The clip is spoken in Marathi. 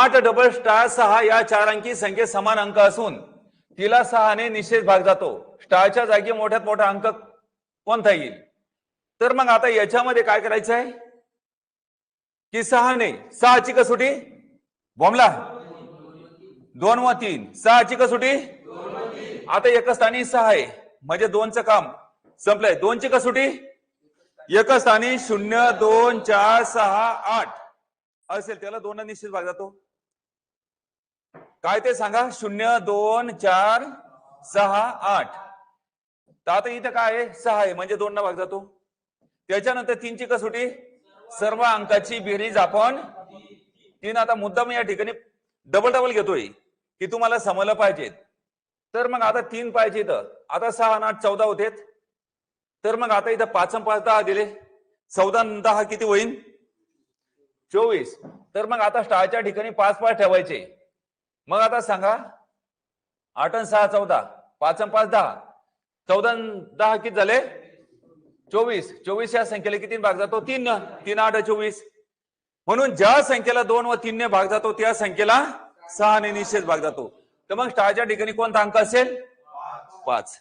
8 डबल स्टार 6 या 4 अंकी संख्येत समान अंक असून तिला 6 ने निश्चित भाग जातो. स्टारच्या जागी मोठ्यात मोठा अंक कोणता येईल? तर मग आता याच्यामध्ये काय करायचं आहे की 6 ने 6 ची कसोटी बॉम्बला 2 व 3 6 ची कसोटी आता एका स्थानी 6 आहे म्हणजे 2चं काम संपलंय. 2 ची कसोटी एका स्थानी 0 2 4 6 8 असेल त्याला 2 ने निश्चित भाग जातो. काय ते सांगा? 0 2 4 6 8. तर आता इथं काय आहे? 6 आहे म्हणजे 2 ने भाग जातो. त्याच्यानंतर 3 ची कसोटी सर्व अंकाची बेरीज आपण 3. आता मुद्दाम या ठिकाणी डबल घेतोय की तुम्हाला समजलं पाहिजे. तर मग आता 3 पाहिजे इथं. आता 6 आणि 8 14 होते. तर मग आता इथं 5 आणि 5 10 दिले. 14 आणि 10 किती होईल? 24. तर मग आता स्टारच्या ठिकाणी 5 5 ठेवायचे. मग आता सांगा 8 आणि 6 14 5 आणि 5 10 14 आणि 10 किती झाले? 24. 24 या संख्येला किती भाग जातो? 3 न. 3 8 24. म्हणून ज्या संख्येला 2 व 3 ने भाग जातो त्या संख्येला 6 ने निश्चित भाग जातो. तर मग स्टारच्या ठिकाणी कोणता अंक असेल? 5.